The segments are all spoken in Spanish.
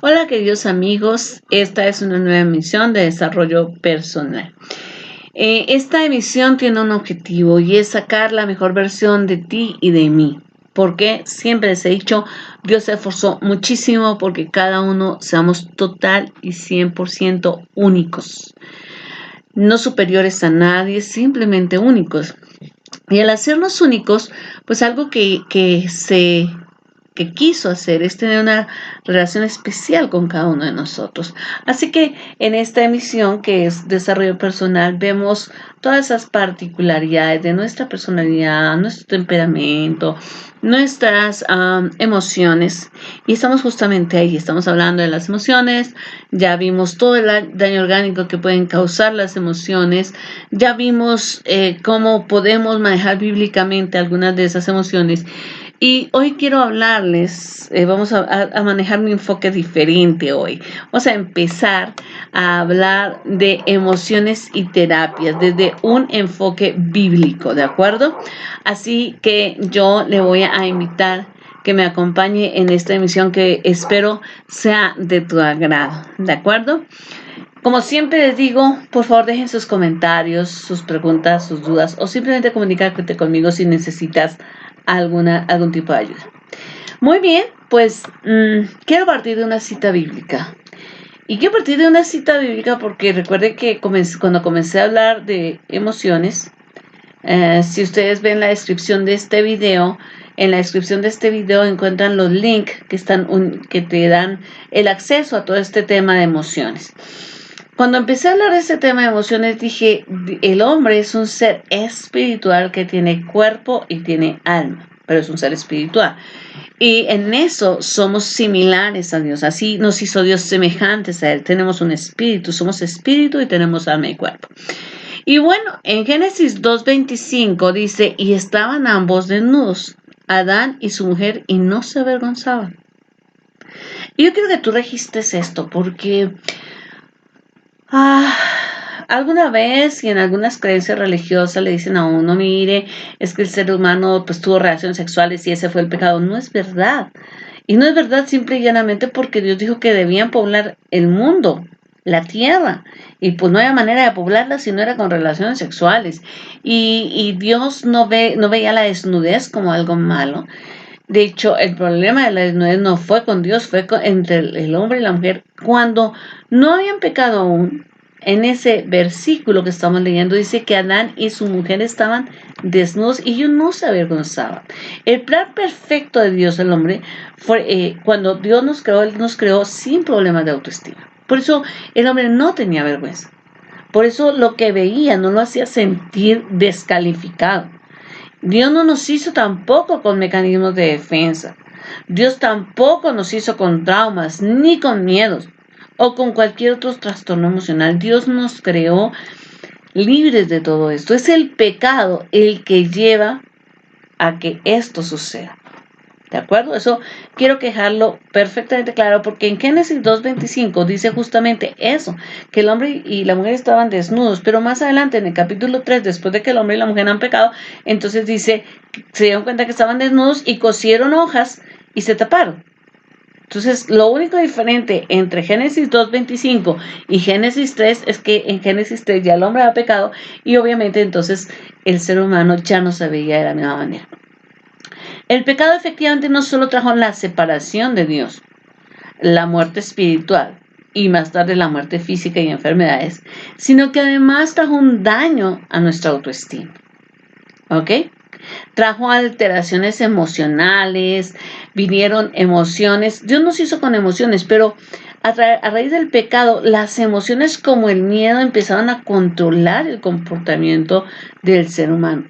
Hola queridos amigos, esta es una nueva emisión de desarrollo personal. Esta emisión tiene un objetivo y es sacar la mejor versión de ti y de mí. Porque siempre les he dicho, Dios se esforzó muchísimo porque cada uno seamos total y 100% únicos. No superiores a nadie, simplemente únicos. Y al hacernos únicos, pues algo que quiso hacer es tener una relación especial con cada uno de nosotros. Así que en esta emisión que es desarrollo personal vemos todas esas particularidades de nuestra personalidad, nuestro temperamento, nuestras emociones y estamos justamente ahí, estamos hablando de las emociones, ya vimos todo el daño orgánico que pueden causar las emociones, ya vimos cómo podemos manejar bíblicamente algunas de esas emociones. Y hoy quiero hablarles, vamos a manejar un enfoque diferente hoy. Vamos a empezar a hablar de emociones y terapias desde un enfoque bíblico, ¿de acuerdo? Así que yo le voy a invitar que me acompañe en esta emisión que espero sea de tu agrado, ¿de acuerdo? Como siempre les digo, por favor dejen sus comentarios, sus preguntas, sus dudas o simplemente comunícate conmigo si necesitas algún tipo de ayuda. Muy bien, pues quiero partir de una cita bíblica. Y quiero partir de una cita bíblica porque recuerden que cuando comencé a hablar de emociones, si ustedes ven la descripción de este video, en la descripción de este video encuentran los links que te dan el acceso a todo este tema de emociones. Cuando empecé a hablar de este tema de emociones dije, el hombre es un ser espiritual que tiene cuerpo y tiene alma, pero es un ser espiritual. Y en eso somos similares a Dios, así nos hizo Dios semejantes a Él. Tenemos un espíritu, somos espíritu y tenemos alma y cuerpo. Y bueno, en Génesis 2:25 dice, y estaban ambos desnudos, Adán y su mujer, y no se avergonzaban. Y yo quiero que tú registres esto, porque alguna vez y en algunas creencias religiosas le dicen a uno, mire, es que el ser humano pues tuvo relaciones sexuales y ese fue el pecado. No es verdad. Y no es verdad simple y llanamente porque Dios dijo que debían poblar el mundo, la tierra. Y pues no había manera de poblarla si no era con relaciones sexuales. Y Dios no veía la desnudez como algo malo. De hecho, el problema de la desnudez no fue con Dios, fue entre el hombre y la mujer. Cuando no habían pecado aún, en ese versículo que estamos leyendo dice que Adán y su mujer estaban desnudos y ellos no se avergonzaban. El plan perfecto de Dios, el hombre, fue cuando Dios nos creó, Él nos creó sin problemas de autoestima. Por eso el hombre no tenía vergüenza. Por eso lo que veía no lo hacía sentir descalificado. Dios no nos hizo tampoco con mecanismos de defensa. Dios tampoco nos hizo con traumas, ni con miedos, o con cualquier otro trastorno emocional. Dios nos creó libres de todo esto. Es el pecado el que lleva a que esto suceda. ¿De acuerdo? Eso quiero dejarlo perfectamente claro porque en Génesis 2:25 dice justamente eso, que el hombre y la mujer estaban desnudos, pero más adelante en el capítulo 3, después de que el hombre y la mujer han pecado, entonces dice, se dieron cuenta que estaban desnudos y cosieron hojas y se taparon. Entonces, lo único diferente entre Génesis 2:25 y Génesis 3 es que en Génesis 3 ya el hombre ha pecado y obviamente entonces el ser humano ya no se veía de la misma manera. El pecado efectivamente no solo trajo la separación de Dios, la muerte espiritual y más tarde la muerte física y enfermedades, sino que además trajo un daño a nuestra autoestima. ¿Ok? Trajo alteraciones emocionales, vinieron emociones. Dios nos hizo con emociones, pero a raíz del pecado, las emociones como el miedo empezaron a controlar el comportamiento del ser humano.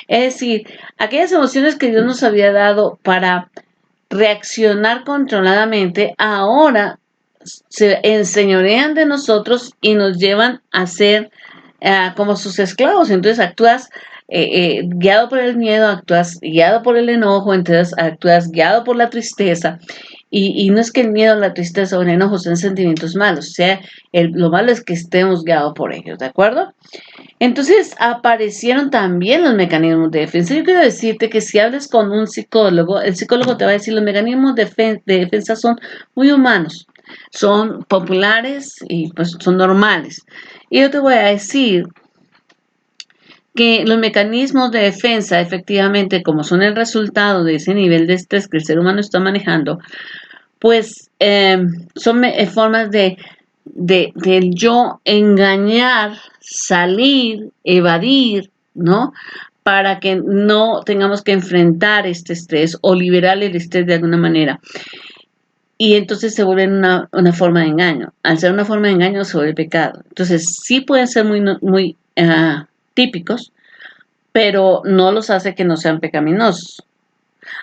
Es decir, aquellas emociones que Dios nos había dado para reaccionar controladamente, ahora se enseñorean de nosotros y nos llevan a ser como sus esclavos. Entonces actúas guiado por el miedo, actúas guiado por el enojo, entonces actúas guiado por la tristeza Y no es que el miedo, la tristeza o el enojo sean sentimientos malos, o sea, lo malo es que estemos guiados por ellos, ¿de acuerdo? Entonces aparecieron también los mecanismos de defensa. Yo quiero decirte que si hablas con un psicólogo, el psicólogo te va a decir los mecanismos de defensa son muy humanos, son populares y pues son normales. Y yo te voy a decir que los mecanismos de defensa, efectivamente, como son el resultado de ese nivel de estrés que el ser humano está manejando, pues son formas del yo engañar, salir, evadir, ¿no? Para que no tengamos que enfrentar este estrés o liberar el estrés de alguna manera. Y entonces se vuelve una forma de engaño. Al ser una forma de engaño se vuelve pecado. Entonces sí pueden ser muy típicos, pero no los hace que no sean pecaminosos.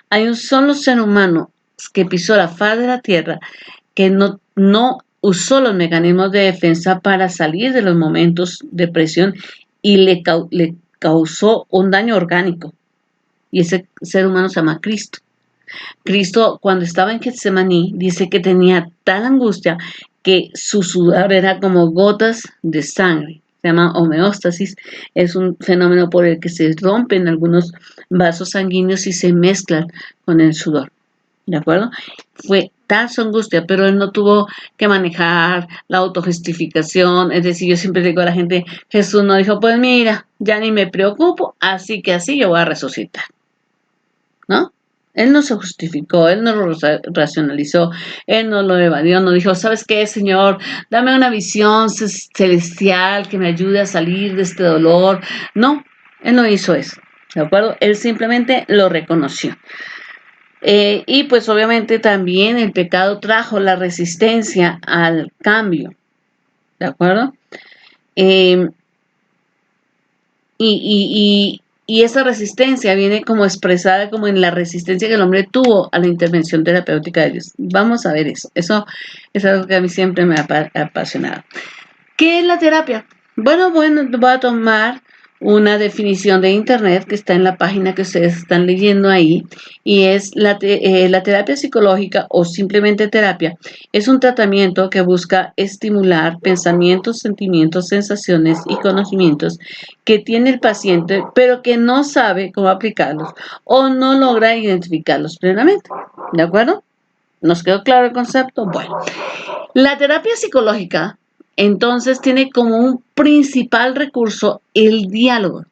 Hay un solo ser humano que pisó la faz de la tierra que no usó los mecanismos de defensa para salir de los momentos de presión y le causó un daño orgánico. Y ese ser humano se llama Cristo. Cristo, cuando estaba en Getsemaní, dice que tenía tal angustia que su sudor era como gotas de sangre. Se llama homeostasis. Es un fenómeno por el que se rompen algunos vasos sanguíneos y se mezclan con el sudor. ¿De acuerdo? Fue tal su angustia, pero él no tuvo que manejar la autojustificación. Es decir, yo siempre digo a la gente, Jesús no dijo, pues mira, ya ni me preocupo, así que así yo voy a resucitar. ¿No? Él no se justificó, él no lo racionalizó, él no lo evadió, no dijo, ¿sabes qué, Señor? Dame una visión celestial que me ayude a salir de este dolor. No, él no hizo eso, ¿de acuerdo? Él simplemente lo reconoció. Y pues obviamente también el pecado trajo la resistencia al cambio, ¿de acuerdo? Eh, y esa resistencia viene como expresada como en la resistencia que el hombre tuvo a la intervención terapéutica de Dios. Vamos a ver eso. Eso es algo que a mí siempre me ha apasionado. ¿Qué es la terapia? Bueno, voy a tomar una definición de internet que está en la página que ustedes están leyendo ahí, y es la terapia psicológica o simplemente terapia. Es un tratamiento que busca estimular pensamientos, sentimientos, sensaciones y conocimientos que tiene el paciente, pero que no sabe cómo aplicarlos o no logra identificarlos plenamente. ¿De acuerdo? ¿Nos quedó claro el concepto? Bueno, la terapia psicológica entonces tiene como un principal recurso el diálogo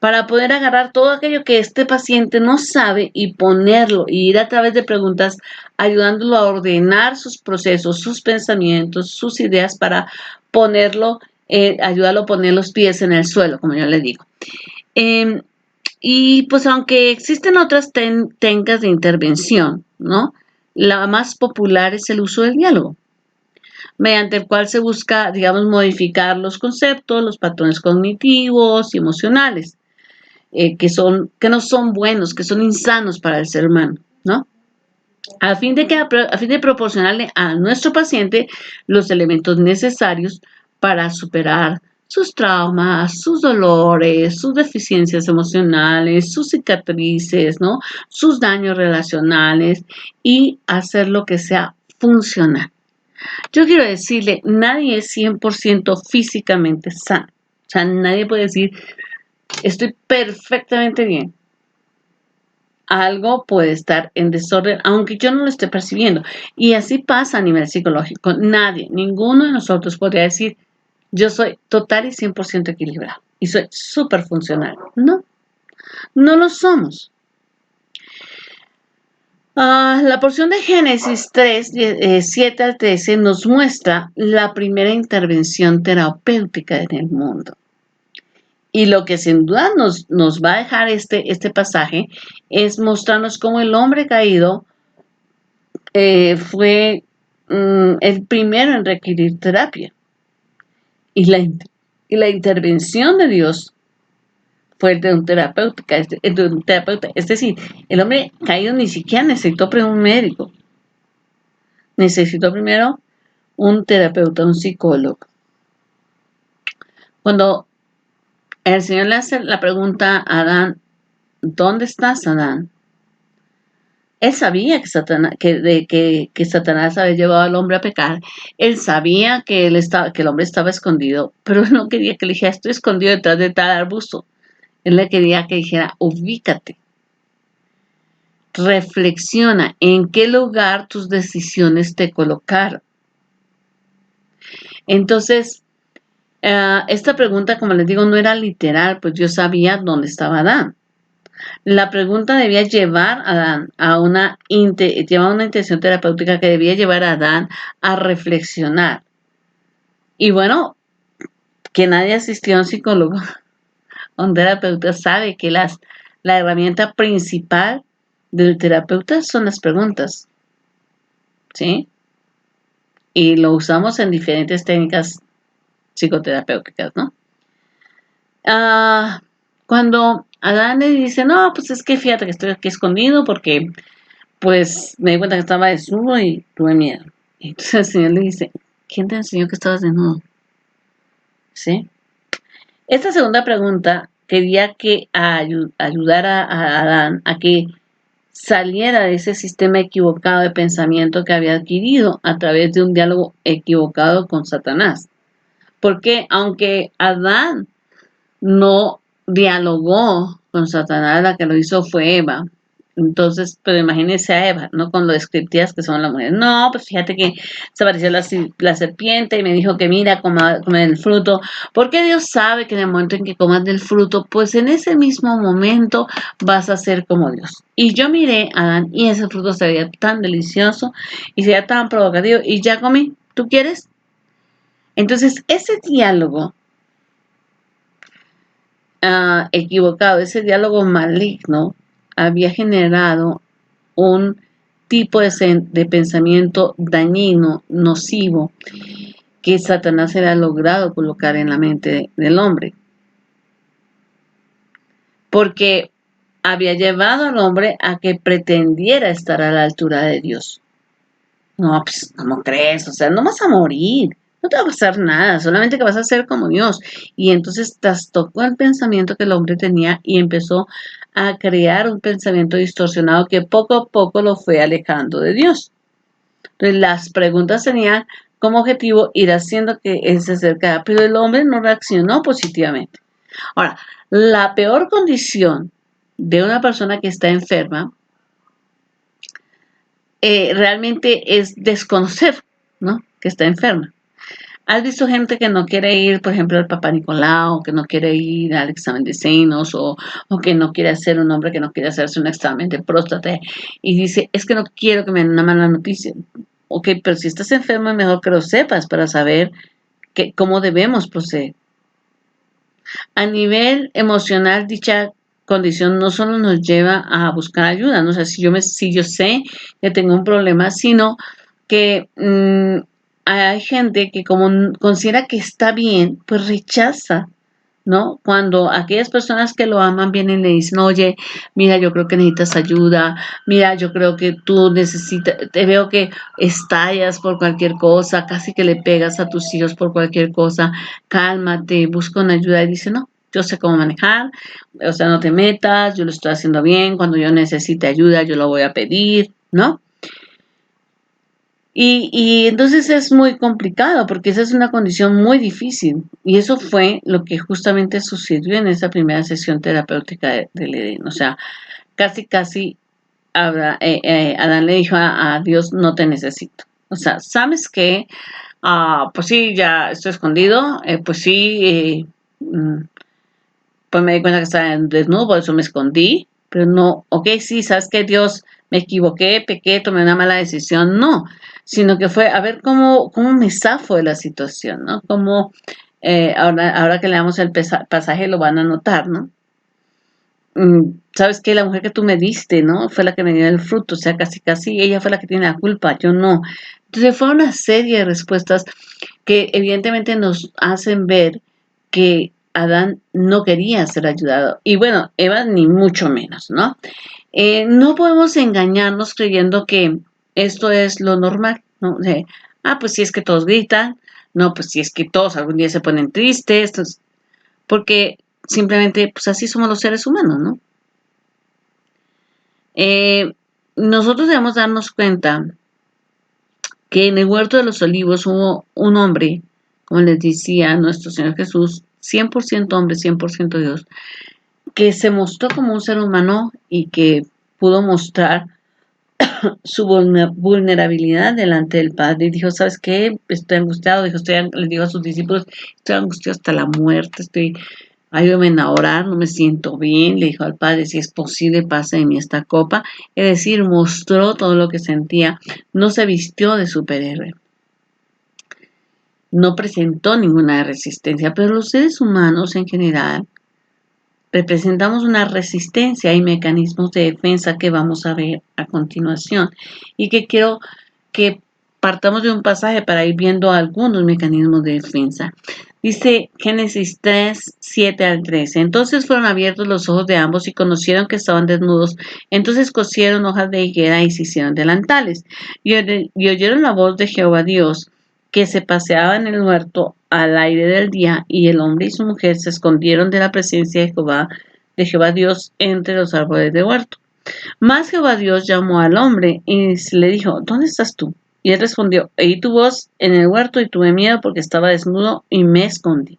para poder agarrar todo aquello que este paciente no sabe y ponerlo y ir a través de preguntas ayudándolo a ordenar sus procesos, sus pensamientos, sus ideas para ponerlo, ayudarlo a poner los pies en el suelo, como yo le digo. Y pues aunque existen otras técnicas de intervención, ¿no? La más popular es el uso del diálogo, mediante el cual se busca, digamos, modificar los conceptos, los patrones cognitivos y emocionales, que no son buenos, que son insanos para el ser humano, ¿no? A fin de proporcionarle a nuestro paciente los elementos necesarios para superar sus traumas, sus dolores, sus deficiencias emocionales, sus cicatrices, ¿no? Sus daños relacionales y hacer lo que sea funcional. Yo quiero decirle, nadie es 100% físicamente sano. O sea, nadie puede decir, estoy perfectamente bien. Algo puede estar en desorden, aunque yo no lo esté percibiendo. Y así pasa a nivel psicológico. Nadie, ninguno de nosotros podría decir, yo soy total y 100% equilibrado y soy súper funcional. No, no lo somos. La porción de Génesis 3, 7 al 13 nos muestra la primera intervención terapéutica en el mundo. Y lo que sin duda nos va a dejar este pasaje es mostrarnos cómo el hombre caído fue el primero en requerir terapia. Y la intervención de Dios fue de un terapeuta. Es decir, el hombre caído ni siquiera necesitó un médico. Necesitó primero un terapeuta, un psicólogo. Cuando el Señor le hace la pregunta a Adán, ¿dónde estás, Adán? Él sabía que Satanás había llevado al hombre a pecar. Él sabía que el hombre estaba escondido, pero él no quería que le dijera, estoy escondido detrás de tal arbusto. Él le quería que dijera, ubícate, reflexiona en qué lugar tus decisiones te colocaron. Entonces, esta pregunta, como les digo, no era literal, pues yo sabía dónde estaba Adán. La pregunta debía llevar a Adán llevar una intención terapéutica que debía llevar a Adán a reflexionar. Y bueno, que nadie asistió a un psicólogo, a un terapeuta, sabe que la herramienta principal del terapeuta son las preguntas, ¿sí? Y lo usamos en diferentes técnicas psicoterapéuticas, ¿no? Cuando Adán le dice, no, pues es que fíjate que estoy aquí escondido porque pues me di cuenta que estaba desnudo y tuve miedo. Y entonces el Señor le dice, ¿quién te enseñó que estabas desnudo? ¿Sí? Esta segunda pregunta quería que ayudara a Adán a que saliera de ese sistema equivocado de pensamiento que había adquirido a través de un diálogo equivocado con Satanás. Porque aunque Adán no dialogó con Satanás, la que lo hizo fue Eva. Entonces, pero imagínense a Eva, ¿no? Con lo descriptivas que son las mujeres. No, pues fíjate que se apareció la serpiente y me dijo que mira, coma el fruto. Porque Dios sabe que en el momento en que comas del fruto, pues en ese mismo momento vas a ser como Dios. Y yo miré a Adán y ese fruto se veía tan delicioso y se veía tan provocativo y ya comí. ¿Tú quieres? Entonces, ese diálogo equivocado, ese diálogo maligno había generado un tipo de pensamiento dañino, nocivo, que Satanás era logrado colocar en la mente del hombre. Porque había llevado al hombre a que pretendiera estar a la altura de Dios. No, pues, ¿cómo crees? O sea, no vas a morir, no te va a pasar nada, solamente que vas a ser como Dios. Y entonces trastocó el pensamiento que el hombre tenía y empezó a crear un pensamiento distorsionado que poco a poco lo fue alejando de Dios. Entonces, las preguntas tenían como objetivo ir haciendo que él se acercara, pero el hombre no reaccionó positivamente. Ahora, la peor condición de una persona que está enferma realmente es desconocer, ¿no? Que está enferma. ¿Has visto gente que no quiere ir, por ejemplo, al Papá Nicolau, que no quiere ir al examen de senos, o que no quiere hacer un hombre que no quiere hacerse un examen de próstata y dice, es que no quiero que me den una mala noticia? Ok, pero si estás enfermo es mejor que lo sepas para saber cómo debemos proceder. A nivel emocional, dicha condición no solo nos lleva a buscar ayuda, ¿no? O sea, si yo sé que tengo un problema, sino que hay gente que como considera que está bien, pues rechaza, ¿no? Cuando aquellas personas que lo aman vienen y le dicen, oye, mira, yo creo que necesitas ayuda, mira, yo creo que tú necesitas, te veo que estallas por cualquier cosa, casi que le pegas a tus hijos por cualquier cosa, cálmate, busca una ayuda y dice, no, yo sé cómo manejar, o sea, no te metas, yo lo estoy haciendo bien, cuando yo necesite ayuda, yo lo voy a pedir, ¿no? Y entonces es muy complicado porque esa es una condición muy difícil y eso fue lo que justamente sucedió en esa primera sesión terapéutica del Edén. O sea, casi Adán le dijo a Dios, no te necesito. O sea, ¿sabes qué? Pues sí, ya estoy escondido, pues sí, pues me di cuenta que estaba desnudo, por eso me escondí, pero no, ok, sí, ¿sabes qué? Dios, me equivoqué, pequé, tomé una mala decisión, no, sino que fue a ver cómo me zafo de la situación, ¿no? Como ahora que leamos el pasaje lo van a notar, ¿no? Sabes que la mujer que tú me diste, ¿no? Fue la que me dio el fruto, o sea, casi ella fue la que tiene la culpa, yo no. Entonces fue una serie de respuestas que evidentemente nos hacen ver que Adán no quería ser ayudado. Y bueno, Eva ni mucho menos, ¿no? No podemos engañarnos creyendo que esto es lo normal, ¿no? Pues si es que todos gritan, no, pues si es que todos algún día se ponen tristes, porque simplemente, pues así somos los seres humanos, ¿no? nosotros debemos darnos cuenta que en el huerto de los olivos hubo un hombre, como les decía nuestro Señor Jesús, 100% hombre, 100% Dios, que se mostró como un ser humano y que pudo mostrar su vulnerabilidad delante del Padre y dijo, ¿sabes qué? Estoy angustiado, les dijo a sus discípulos, estoy angustiado hasta la muerte, ayúdenme a orar, no me siento bien, le dijo al Padre, si es posible, pase de mí esta copa, es decir, mostró todo lo que sentía, no se vistió de superhéroe, no presentó ninguna resistencia, pero los seres humanos en general representamos una resistencia y mecanismos de defensa que vamos a ver a continuación y que quiero que partamos de un pasaje para ir viendo algunos mecanismos de defensa. Dice Génesis 3, 7 al 13. Entonces fueron abiertos los ojos de ambos y conocieron que estaban desnudos. Entonces cosieron hojas de higuera y se hicieron delantales. Y oyeron la voz de Jehová Dios que se paseaba en el huerto al aire del día, y el hombre y su mujer se escondieron de la presencia de Jehová Dios entre los árboles del huerto. Mas Jehová Dios llamó al hombre y le dijo, ¿dónde estás tú? Y él respondió, oí tu voz en el huerto y tuve miedo porque estaba desnudo y me escondí.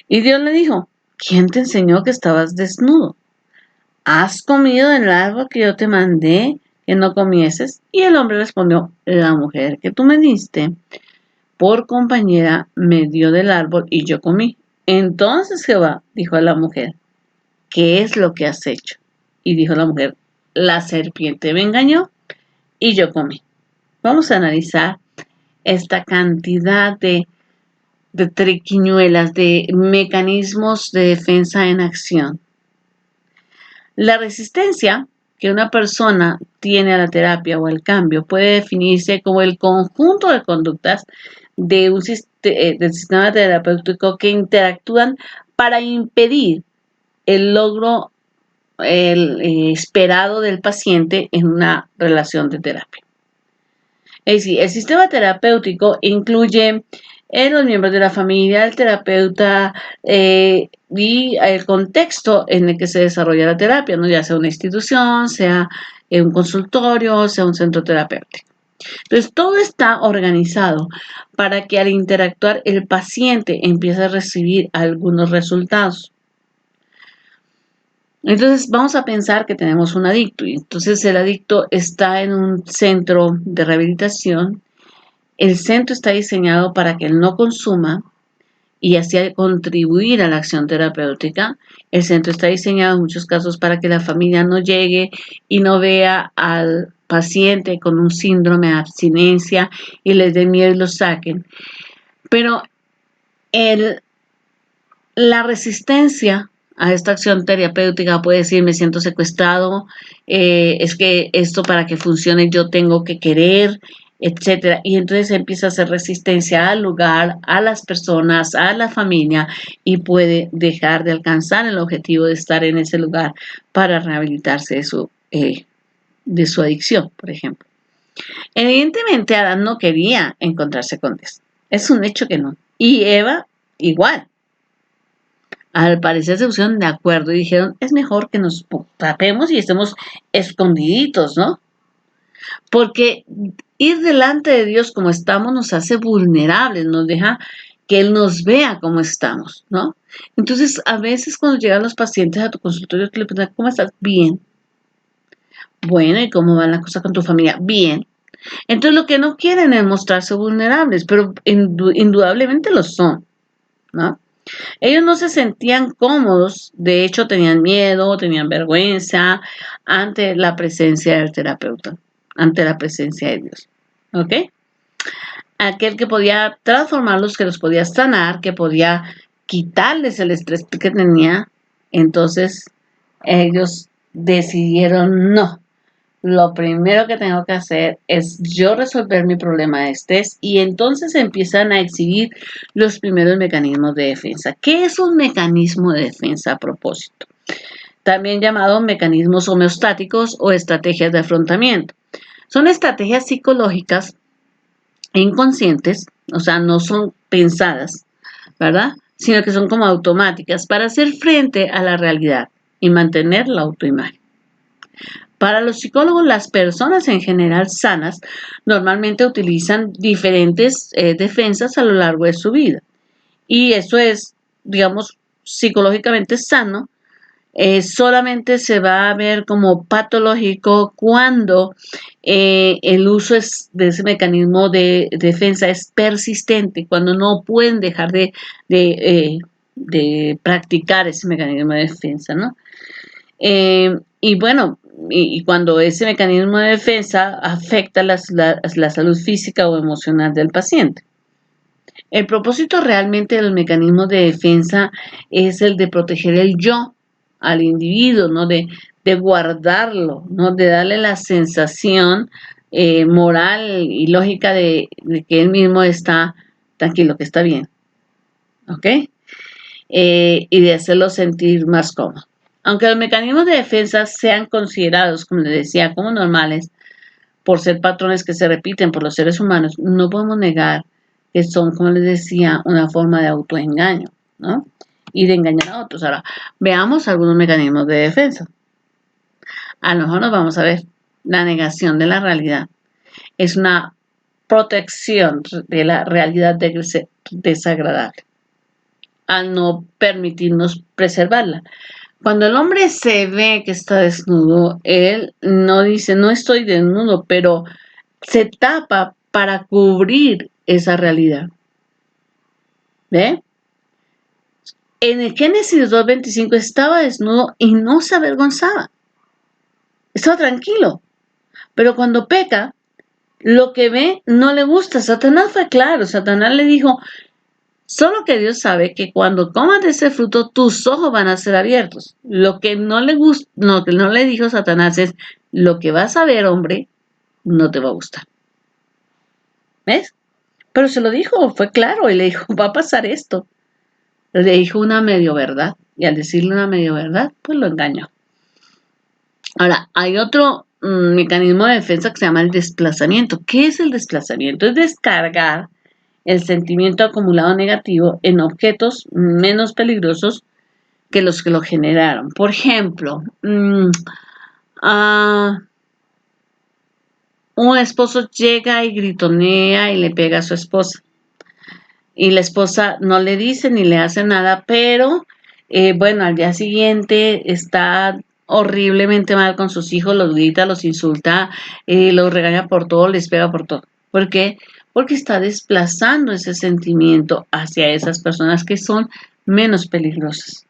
Y Dios le dijo, ¿quién te enseñó que estabas desnudo? ¿Has comido del árbol que yo te mandé que no comieses? Y el hombre respondió, la mujer que tú me diste por compañera me dio del árbol y yo comí. Entonces Jehová dijo a la mujer, ¿qué es lo que has hecho? Y dijo la mujer, la serpiente me engañó y yo comí. Vamos a analizar esta cantidad de triquiñuelas, de mecanismos de defensa en acción. La resistencia que una persona tiene a la terapia o al cambio puede definirse como el conjunto de conductas del sistema terapéutico que interactúan para impedir el logro esperado del paciente en una relación de terapia. Es decir, el sistema terapéutico incluye los miembros de la familia, el terapeuta y el contexto en el que se desarrolla la terapia, ¿no? Ya sea una institución, sea un consultorio, sea un centro terapéutico. Entonces, todo está organizado para que al interactuar el paciente empiece a recibir algunos resultados. Entonces vamos a pensar que tenemos un adicto y entonces el adicto está en un centro de rehabilitación. El centro está diseñado para que él no consuma y así contribuir a la acción terapéutica. El centro está diseñado en muchos casos para que la familia no llegue y no vea al paciente con un síndrome de abstinencia y les dé miedo y lo saquen. Pero la resistencia a esta acción terapéutica puede decir, me siento secuestrado, es que esto para que funcione yo tengo que querer, etcétera. Y entonces empieza a hacer resistencia al lugar, a las personas, a la familia y puede dejar de alcanzar el objetivo de estar en ese lugar para rehabilitarse de su adicción, por ejemplo. Evidentemente, Adán no quería encontrarse con Dios. Es un hecho que no. Y Eva igual. Al parecer se pusieron de acuerdo y dijeron, es mejor que nos tapemos y estemos escondiditos, ¿no? Porque ir delante de Dios como estamos nos hace vulnerables, nos deja que Él nos vea como estamos, ¿no? Entonces, a veces cuando llegan los pacientes a tu consultorio, tú le preguntas, ¿cómo estás? Bien. Bueno, ¿y cómo van las cosas con tu familia? Bien. Entonces, lo que no quieren es mostrarse vulnerables, pero indudablemente lo son, ¿no? Ellos no se sentían cómodos, de hecho tenían miedo, tenían vergüenza ante la presencia del terapeuta, ante la presencia de Dios. ¿Ok? Aquel que podía transformarlos, que los podía sanar, que podía quitarles el estrés que tenía. Entonces ellos decidieron no. Lo primero que tengo que hacer es yo resolver mi problema de estrés y entonces empiezan a exhibir los primeros mecanismos de defensa. ¿Qué es un mecanismo de defensa a propósito? También llamado mecanismos homeostáticos o estrategias de afrontamiento. Son estrategias psicológicas e inconscientes, o sea, no son pensadas, ¿verdad? Sino que son como automáticas para hacer frente a la realidad y mantener la autoimagen. Para los psicólogos, las personas en general sanas normalmente utilizan diferentes defensas a lo largo de su vida. Y eso es, digamos, psicológicamente sano. Solamente se va a ver como patológico cuando el uso de ese mecanismo de defensa es persistente, cuando no pueden dejar de practicar ese mecanismo de defensa, ¿no? Y bueno, y cuando ese mecanismo de defensa afecta la salud física o emocional del paciente. El propósito realmente del mecanismo de defensa es el de proteger el yo al individuo, ¿no? De guardarlo, ¿no? De darle la sensación moral y lógica de que él mismo está tranquilo, que está bien, ¿ok? Y de hacerlo sentir más cómodo. Aunque los mecanismos de defensa sean considerados, como les decía, como normales, por ser patrones que se repiten por los seres humanos, no podemos negar que son, como les decía, una forma de autoengaño, ¿no? Y de engañar a otros. Ahora, veamos algunos mecanismos de defensa. A lo mejor nos vamos a ver la negación de la realidad. Es una protección de la realidad desagradable, al no permitirnos preservarla. Cuando el hombre se ve que está desnudo, él no dice, no estoy desnudo, pero se tapa para cubrir esa realidad. ¿Ve? En el Génesis 2:25 estaba desnudo y no se avergonzaba. Estaba tranquilo. Pero cuando peca, lo que ve no le gusta. Satanás fue claro. Satanás le dijo, solo que Dios sabe que cuando comas de ese fruto, tus ojos van a ser abiertos. Lo que no le dijo Satanás es, lo que vas a ver, hombre, no te va a gustar. ¿Ves? Pero se lo dijo, fue claro, y le dijo, va a pasar esto. Le dijo una medio verdad, y al decirle una medio verdad, pues lo engañó. Ahora, hay otro mecanismo de defensa que se llama el desplazamiento. ¿Qué es el desplazamiento? Es descargar el sentimiento acumulado negativo en objetos menos peligrosos que los que lo generaron. Por ejemplo, un esposo llega y gritonea y le pega a su esposa. Y la esposa no le dice ni le hace nada, pero bueno, al día siguiente está horriblemente mal con sus hijos, los grita, los insulta, los regaña por todo, les pega por todo. ¿Por qué? Porque está desplazando ese sentimiento hacia esas personas que son menos peligrosas.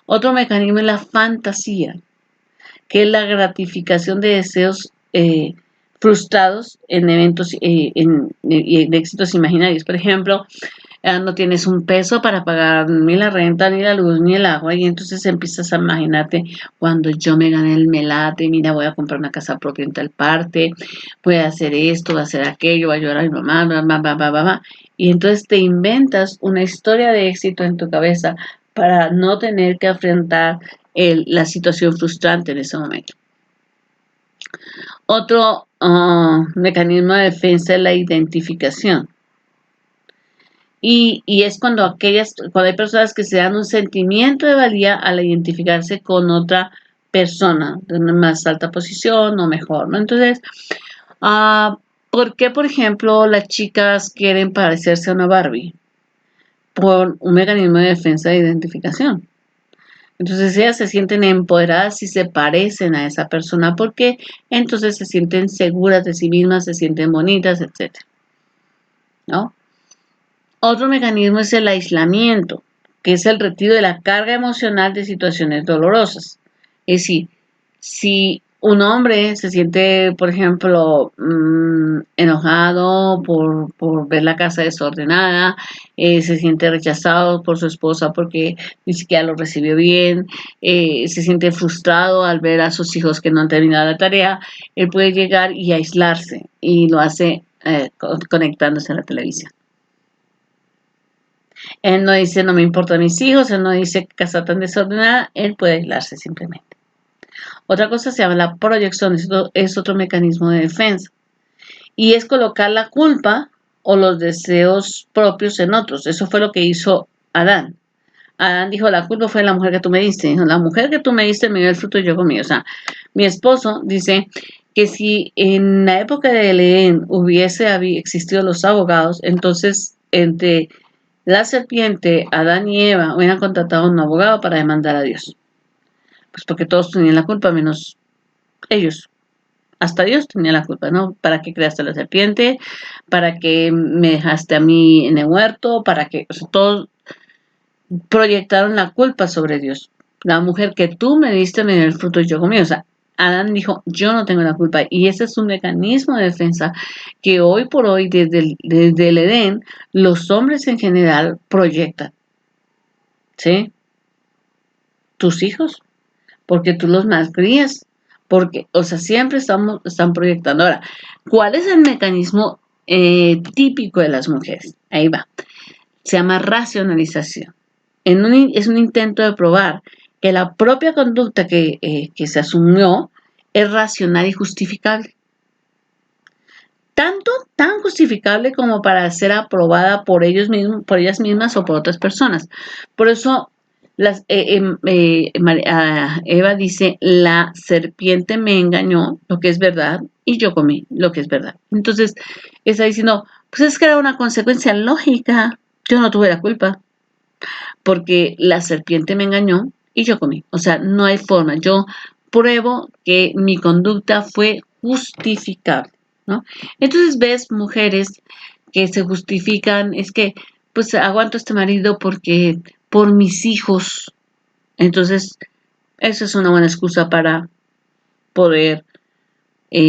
Otro mecanismo es la fantasía, que es la gratificación de deseos frustrados en eventos de éxitos imaginarios. Por ejemplo, no tienes un peso para pagar ni la renta, ni la luz, ni el agua, y entonces empiezas a imaginarte, cuando yo me gane el melate, mira, voy a comprar una casa propia en tal parte, voy a hacer esto, voy a hacer aquello, voy a ayudar a mi mamá, bla, bla, bla, bla, bla, bla. Y entonces te inventas una historia de éxito en tu cabeza para no tener que enfrentar la situación frustrante en ese momento. Otro mecanismo de defensa es la identificación. Y es cuando hay personas que se dan un sentimiento de valía al identificarse con otra persona de una más alta posición o mejor, ¿no? Entonces, ¿por qué, por ejemplo, las chicas quieren parecerse a una Barbie? Por un mecanismo de defensa de identificación. Entonces ellas se sienten empoderadas si se parecen a esa persona, porque entonces se sienten seguras de sí mismas, se sienten bonitas, etc. ¿No? Otro mecanismo es el aislamiento, que es el retiro de la carga emocional de situaciones dolorosas. Es decir, si un hombre se siente, por ejemplo, enojado por ver la casa desordenada, se siente rechazado por su esposa porque ni siquiera lo recibió bien, se siente frustrado al ver a sus hijos que no han terminado la tarea, él puede llegar y aislarse, y lo hace conectándose a la televisión. Él no dice, no me importan mis hijos, él no dice que casa tan desordenada, él puede aislarse simplemente. Otra cosa se llama la proyección, es otro mecanismo de defensa. Y es colocar la culpa o los deseos propios en otros. Eso fue lo que hizo Adán. Adán dijo, la culpa fue la mujer que tú me diste. Dijo, la mujer que tú me diste me dio el fruto y yo comí. O sea, mi esposo dice que si en la época del Edén hubiese existido los abogados, entonces entre la serpiente, Adán y Eva hubieran contratado a un abogado para demandar a Dios. Pues porque todos tenían la culpa menos ellos. Hasta Dios tenía la culpa, ¿no? ¿Para qué creaste la serpiente? ¿Para qué me dejaste a mí en el huerto? ¿Para qué? O sea, todos proyectaron la culpa sobre Dios. La mujer que tú me diste me dio el fruto y yo comí. O sea, Adán dijo, yo no tengo la culpa. Y ese es un mecanismo de defensa que hoy por hoy, desde el Edén, los hombres en general proyectan. ¿Sí? Tus hijos, porque tú los malcrías. Porque, o sea, siempre están proyectando. Ahora, ¿cuál es el mecanismo típico de las mujeres? Ahí va. Se llama racionalización. Es un intento de probar que la propia conducta que se asumió es racional y justificable. Tan justificable como para ser aprobada por ellos mismos, por ellas mismas o por otras personas. Por eso Eva dice, la serpiente me engañó, lo que es verdad, y yo comí lo que es verdad. Entonces, está diciendo, pues es que era una consecuencia lógica, yo no tuve la culpa, porque la serpiente me engañó y yo comí. O sea, no hay forma. Yo pruebo que mi conducta fue justificable, ¿no? Entonces ves mujeres que se justifican, es que pues aguanto a este marido porque por mis hijos. Entonces, esa es una buena excusa para poder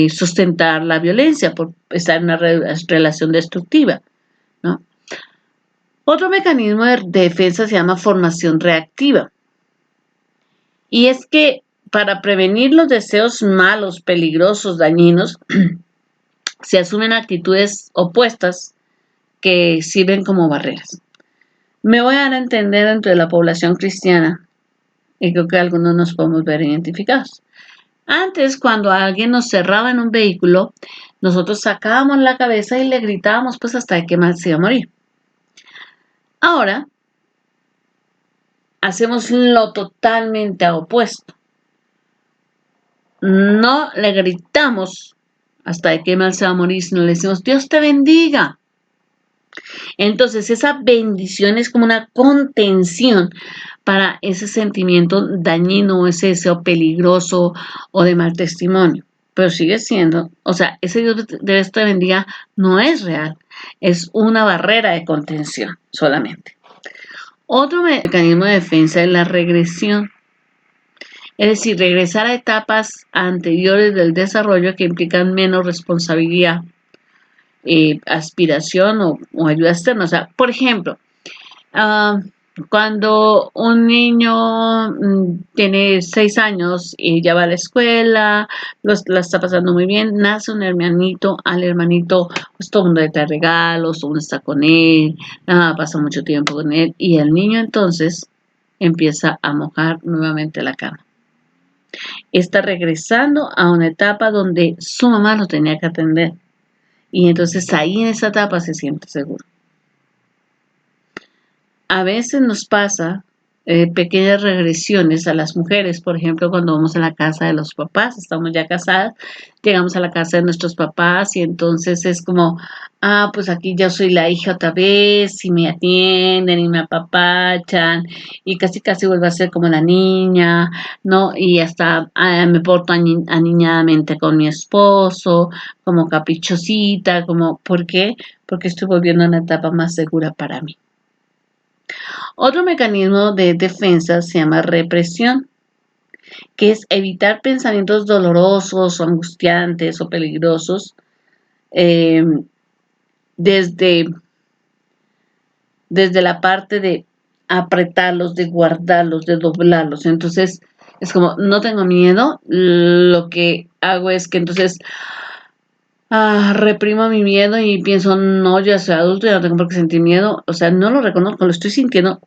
sustentar la violencia, por estar en una relación destructiva, ¿no? Otro mecanismo de defensa se llama formación reactiva. Y es que para prevenir los deseos malos, peligrosos, dañinos, se asumen actitudes opuestas que sirven como barreras. Me voy a dar a entender dentro de la población cristiana, y creo que algunos nos podemos ver identificados. Antes, cuando alguien nos cerraba en un vehículo, nosotros sacábamos la cabeza y le gritábamos pues hasta que más se iba a morir. Ahora, hacemos lo totalmente opuesto. No le gritamos hasta de qué mal se va a morir, sino le decimos, Dios te bendiga. Entonces, esa bendición es como una contención para ese sentimiento dañino, ese deseo peligroso o de mal testimonio. Pero sigue siendo, o sea, ese Dios te bendiga no es real, es una barrera de contención solamente. Otro mecanismo de defensa es la regresión. Es decir, regresar a etapas anteriores del desarrollo que implican menos responsabilidad, aspiración o ayuda externa. O sea, por ejemplo, cuando un niño tiene 6 años y ya va a la escuela, la está pasando muy bien, nace un hermanito, al hermanito pues todo el mundo le trae regalos, todo el mundo está con él, pasa mucho tiempo con él y el niño entonces empieza a mojar nuevamente la cama. Está regresando a una etapa donde su mamá lo tenía que atender. Y entonces ahí en esa etapa se siente seguro. A veces nos pasa pequeñas regresiones a las mujeres, por ejemplo, cuando vamos a la casa de los papás, estamos ya casadas, llegamos a la casa de nuestros papás y entonces es como, pues aquí ya soy la hija otra vez y me atienden y me apapachan y casi casi vuelvo a ser como la niña, ¿no? Y hasta me porto aniñadamente con mi esposo, como caprichosita, como, ¿por qué? Porque estoy volviendo a una etapa más segura para mí. Otro mecanismo de defensa se llama represión, que es evitar pensamientos dolorosos o angustiantes o peligrosos eh, desde, desde la parte de apretarlos, de guardarlos, de doblarlos. Entonces, es como, no tengo miedo, lo que hago es que entonces reprimo mi miedo y pienso, no, yo ya soy adulto, ya no tengo por qué sentir miedo. O sea, no lo reconozco, lo estoy sintiendo,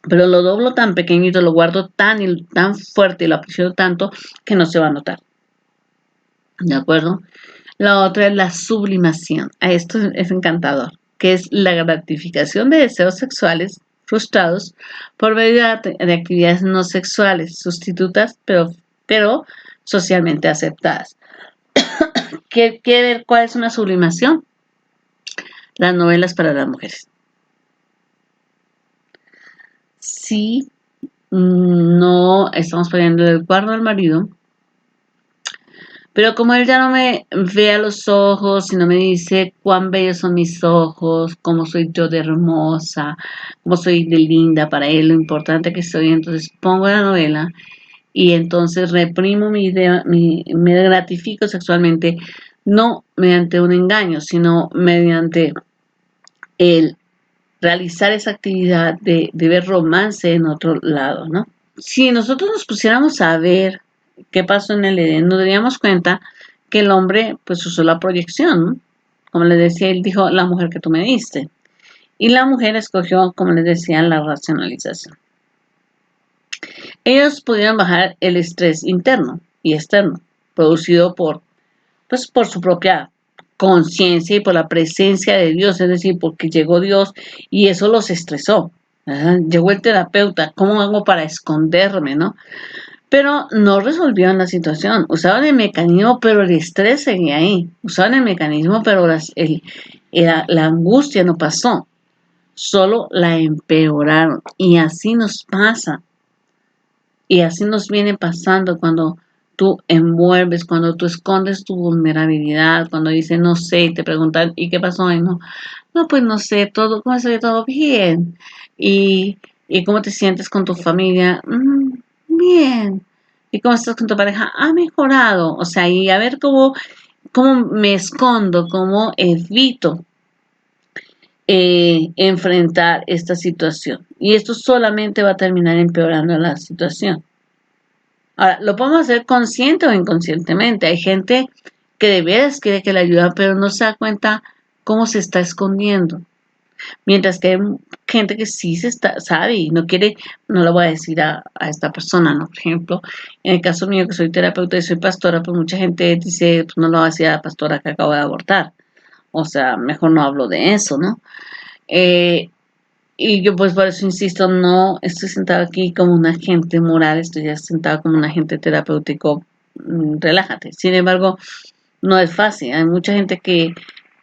pero lo doblo tan pequeñito, lo guardo tan fuerte y lo aprecio tanto que no se va a notar. ¿De acuerdo? La otra es la sublimación. Esto es encantador, que es la gratificación de deseos sexuales frustrados por medio de actividades no sexuales, sustitutas, pero socialmente aceptadas. ¿Quiere ver cuál es una sublimación? Las novelas para las mujeres. Si no estamos poniendo el cuerno al marido, pero como él ya no me ve a los ojos y no me dice cuán bellos son mis ojos, cómo soy yo de hermosa, cómo soy de linda para él, lo importante que soy, entonces pongo la novela y entonces reprimo mi idea, me gratifico sexualmente, no mediante un engaño, sino mediante el realizar esa actividad de ver romance en otro lado, ¿no? Si nosotros nos pusiéramos a ver qué pasó en el Edén, nos daríamos cuenta que el hombre pues usó la proyección, ¿no? Como les decía, él dijo, la mujer que tú me diste. Y la mujer escogió, como les decía, la racionalización. Ellos pudieron bajar el estrés interno y externo, producido por su propia conciencia y por la presencia de Dios, es decir, porque llegó Dios y eso los estresó. ¿Verdad? Llegó el terapeuta, ¿cómo hago para esconderme, no? Pero no resolvieron la situación. Usaban el mecanismo, pero el estrés seguía ahí. Usaban el mecanismo, pero la angustia no pasó. Solo la empeoraron. Y así nos pasa. Y así nos viene pasando cuando tú envuelves, cuando tú escondes tu vulnerabilidad, cuando dices no sé, y te preguntan, ¿y qué pasó? Y no, pues no sé, todo, ¿cómo se ve todo bien? Y, y cómo te sientes con tu familia, bien. ¿Y cómo estás con tu pareja? Ha mejorado. O sea, y a ver cómo me escondo, cómo evito enfrentar esta situación. Y esto solamente va a terminar empeorando la situación. Ahora, lo podemos hacer consciente o inconscientemente. Hay gente que de veras quiere que le ayude, pero no se da cuenta cómo se está escondiendo. Mientras que hay gente que sí sabe y no quiere, no le voy a decir a esta persona, ¿no? Por ejemplo, en el caso mío que soy terapeuta y soy pastora, pues mucha gente dice, pues no lo voy a decir a la pastora que acabo de abortar. O sea, mejor no hablo de eso, ¿no? Eh, y yo pues por eso insisto, no estoy sentada aquí como un agente moral, estoy ya sentada como un agente terapéutico, relájate. Sin embargo, no es fácil, hay mucha gente que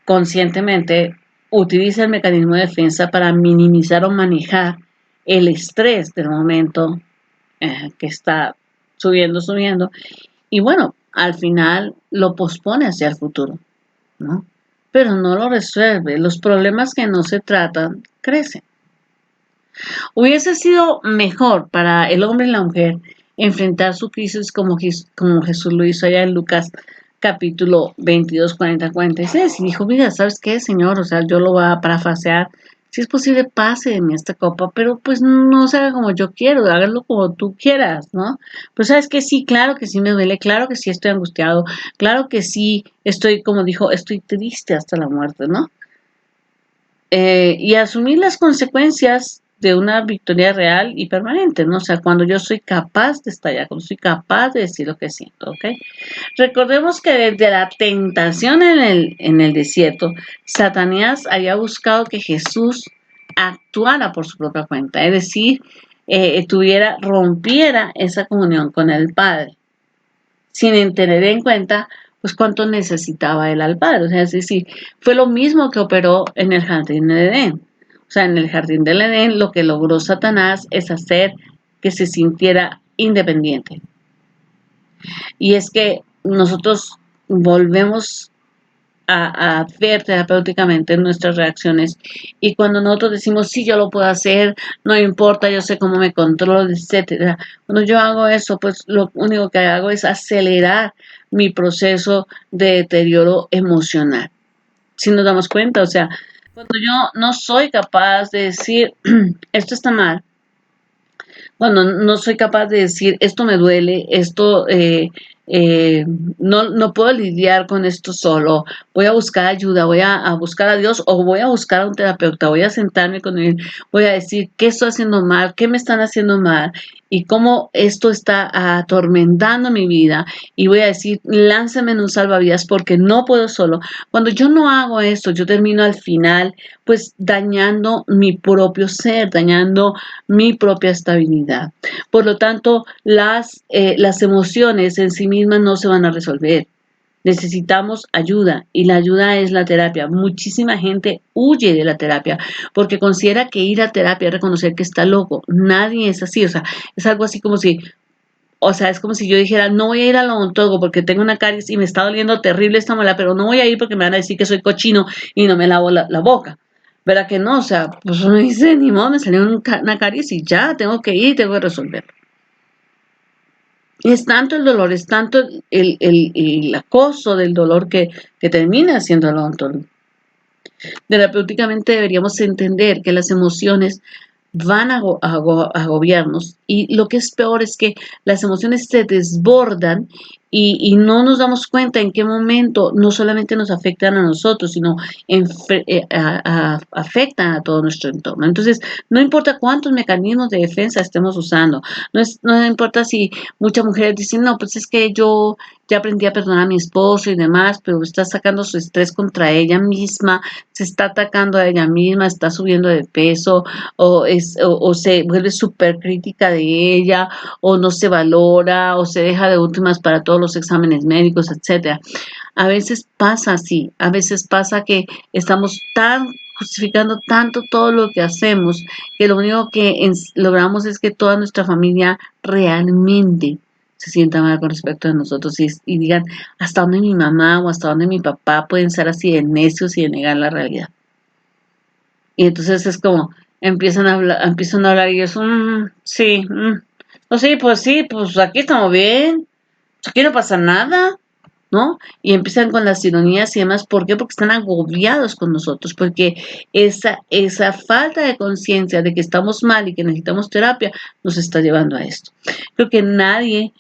conscientemente utiliza el mecanismo de defensa para minimizar o manejar el estrés del momento que está subiendo, y bueno, al final lo pospone hacia el futuro, ¿no? Pero no lo resuelve, los problemas que no se tratan crecen. Hubiese sido mejor para el hombre y la mujer enfrentar su crisis como Jesús lo hizo allá en Lucas capítulo 22, 40, 46. Y dijo, mira, ¿sabes qué, Señor? O sea, yo lo voy a parafasear. Si es posible, pase en esta copa, pero pues no se haga como yo quiero, hágalo como tú quieras, ¿no? Pues sabes que sí, claro que sí me duele, claro que sí estoy angustiado, claro que sí estoy, como dijo, estoy triste hasta la muerte, ¿no? Y asumir las consecuencias de una victoria real y permanente, ¿no? O sea, cuando yo soy capaz de estallar, cuando soy capaz de decir lo que siento, ¿ok? Recordemos que desde la tentación en el desierto, Satanás había buscado que Jesús actuara por su propia cuenta, es decir, rompiera esa comunión con el Padre, sin tener en cuenta pues cuánto necesitaba él al Padre. O sea, es decir, fue lo mismo que operó en el jardín del Edén. O sea, en el jardín del Edén lo que logró Satanás es hacer que se sintiera independiente. Y es que nosotros volvemos a ver terapéuticamente nuestras reacciones, y cuando nosotros decimos sí, yo lo puedo hacer, no importa, yo sé cómo me controlo, etcétera, cuando yo hago eso, pues lo único que hago es acelerar mi proceso de deterioro emocional. Si nos damos cuenta, o sea, cuando yo no soy capaz de decir esto está mal, cuando no soy capaz de decir esto me duele, esto eh, no puedo lidiar con esto solo, voy a buscar ayuda, voy a buscar a Dios o voy a buscar a un terapeuta, voy a sentarme con él, voy a decir qué estoy haciendo mal, qué me están haciendo mal y cómo esto está atormentando mi vida y voy a decir, lánzame en un salvavidas porque no puedo solo. Cuando yo no hago esto, yo termino al final pues dañando mi propio ser, dañando mi propia estabilidad. Por lo tanto, las emociones en sí mismas no se van a resolver. Necesitamos ayuda y la ayuda es la terapia. Muchísima gente huye de la terapia porque considera que ir a terapia es reconocer que está loco. Nadie es así, o sea, es algo así como si, o sea, es como si yo dijera, no voy a ir al odontólogo porque tengo una caries y me está doliendo terrible esta muela, pero no voy a ir porque me van a decir que soy cochino y no me lavo la boca. ¿Verdad que no? O sea, pues uno dice, ni modo, me salió una caries y ya, tengo que ir, tengo que resolver. Es tanto el dolor, es tanto el acoso del dolor que termina siendo el odontólogo. Terapéuticamente deberíamos entender que las emociones van a agobiarnos y lo que es peor es que las emociones se desbordan y no nos damos cuenta en qué momento no solamente nos afectan a nosotros, sino afectan a todo nuestro entorno. Entonces, no importa cuántos mecanismos de defensa estemos usando, no importa si muchas mujeres dicen, no, pues es que yo ya aprendí a perdonar a mi esposo y demás, pero está sacando su estrés contra ella misma, se está atacando a ella misma, está subiendo de peso, o se vuelve súper crítica de ella, o no se valora, o se deja de últimas para todos los exámenes médicos, etcétera. A veces pasa así, a veces pasa que estamos tan justificando tanto todo lo que hacemos, que lo único que logramos es que toda nuestra familia realmente se sienta mal con respecto a nosotros y digan hasta dónde mi mamá o hasta dónde mi papá pueden ser así de necios y de negar la realidad. Y entonces es como, empiezan a hablar y es, sí, pues sí, pues aquí estamos bien, pues aquí no pasa nada, ¿no? Y empiezan con las ironías y demás, ¿por qué? Porque están agobiados con nosotros, porque esa falta de conciencia de que estamos mal y que necesitamos terapia nos está llevando a esto. Creo que nadie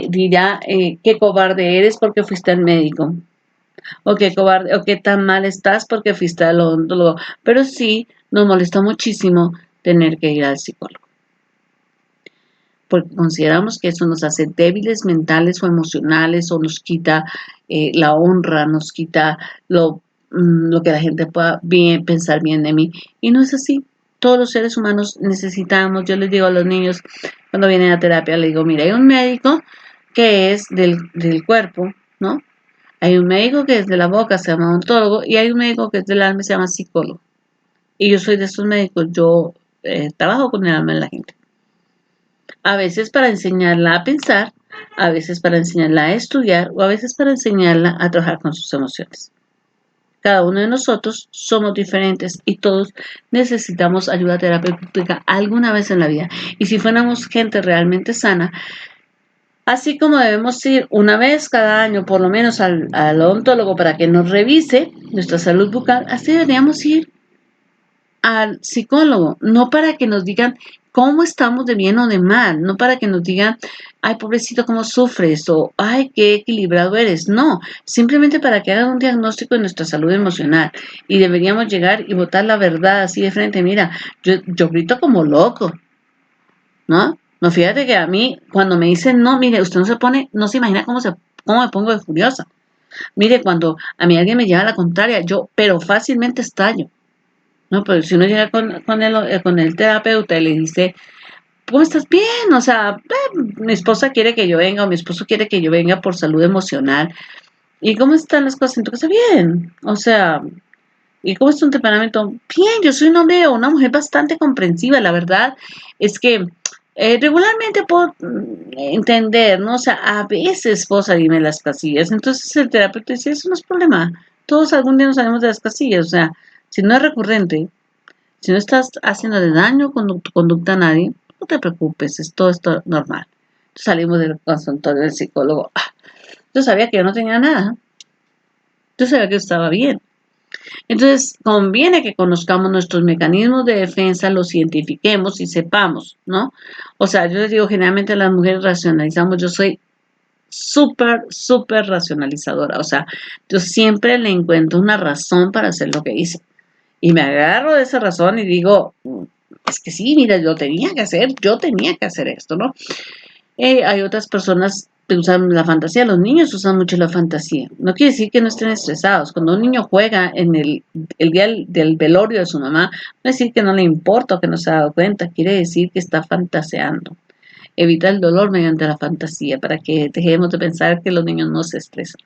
dirá qué cobarde eres porque fuiste al médico, o qué cobarde, o qué tan mal estás porque fuiste al odontólogo, pero sí nos molesta muchísimo tener que ir al psicólogo, porque consideramos que eso nos hace débiles mentales o emocionales o nos quita la honra, nos quita lo que la gente pueda pensar bien de mí. Y no es así. Todos los seres humanos necesitamos, yo les digo a los niños cuando vienen a terapia, les digo, mira, hay un médico que es del cuerpo, ¿no? Hay un médico que es de la boca, se llama odontólogo, y hay un médico que es del alma, se llama psicólogo. Y yo soy de estos médicos, yo trabajo con el alma de la gente. A veces para enseñarla a pensar, a veces para enseñarla a estudiar o a veces para enseñarla a trabajar con sus emociones. Cada uno de nosotros somos diferentes y todos necesitamos ayuda terapéutica alguna vez en la vida. Y si fuéramos gente realmente sana, así como debemos ir una vez cada año por lo menos al odontólogo para que nos revise nuestra salud bucal, así deberíamos ir al psicólogo, no para que nos digan cómo estamos de bien o de mal, no para que nos digan, ay, pobrecito, cómo sufres, o ay, qué equilibrado eres, no, simplemente para que hagan un diagnóstico de nuestra salud emocional. Y deberíamos llegar y botar la verdad así de frente, mira, yo grito como loco, ¿no? No, fíjate que a mí, cuando me dicen, no, mire, usted no se pone, no se imagina cómo me pongo de furiosa. Mire, cuando a mí alguien me lleva a la contraria, pero fácilmente estallo. No, pero si uno llega con el terapeuta y le dice, ¿cómo estás? Bien, o sea, mi esposa quiere que yo venga o mi esposo quiere que yo venga por salud emocional. ¿Y cómo están las cosas en tu casa? Bien, o sea, ¿y cómo está un temperamento? Bien, yo soy un hombre o una mujer bastante comprensiva, la verdad es que regularmente puedo entender, ¿no? O sea, a veces puedo salirme de las casillas. Entonces el terapeuta dice, eso no es problema, todos algún día nos salimos de las casillas, o sea, si no es recurrente, si no estás haciéndole daño con tu conducta a nadie, no te preocupes, es todo esto normal. Salimos del consultorio del psicólogo. Yo sabía que yo no tenía nada. Yo sabía que yo estaba bien. Entonces, conviene que conozcamos nuestros mecanismos de defensa, los identifiquemos y sepamos, ¿no? O sea, yo les digo, generalmente las mujeres racionalizamos, yo soy súper, súper racionalizadora. O sea, yo siempre le encuentro una razón para hacer lo que hice. Y me agarro de esa razón y digo, es que sí, mira, yo tenía que hacer esto, ¿no? Hay otras personas que usan la fantasía, los niños usan mucho la fantasía. No quiere decir que no estén estresados. Cuando un niño juega en el día del velorio de su mamá, no quiere decir que no le importa o que no se ha dado cuenta, quiere decir que está fantaseando. Evita el dolor mediante la fantasía para que dejemos de pensar que los niños no se estresan.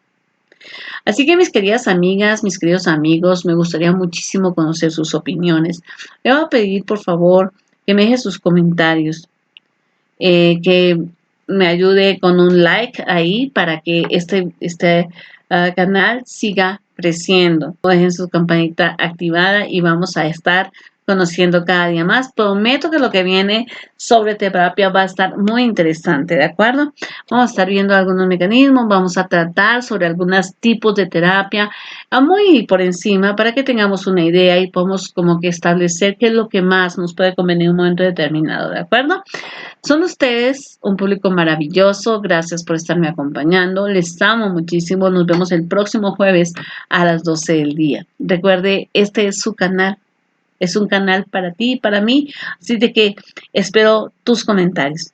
Así que mis queridas amigas, mis queridos amigos, me gustaría muchísimo conocer sus opiniones. Le voy a pedir por favor que me deje sus comentarios, que me ayude con un like ahí para que este canal siga creciendo. Dejen su campanita activada y vamos a estar conociendo cada día más. Prometo que lo que viene sobre terapia va a estar muy interesante, ¿de acuerdo? Vamos a estar viendo algunos mecanismos, vamos a tratar sobre algunos tipos de terapia muy por encima para que tengamos una idea y podamos como que establecer qué es lo que más nos puede convenir en un momento determinado, ¿de acuerdo? Son ustedes un público maravilloso. Gracias por estarme acompañando. Les amo muchísimo. Nos vemos el próximo jueves a las 12 del día. Recuerde, este es su canal. Es un canal para ti y para mí. Así de que espero tus comentarios.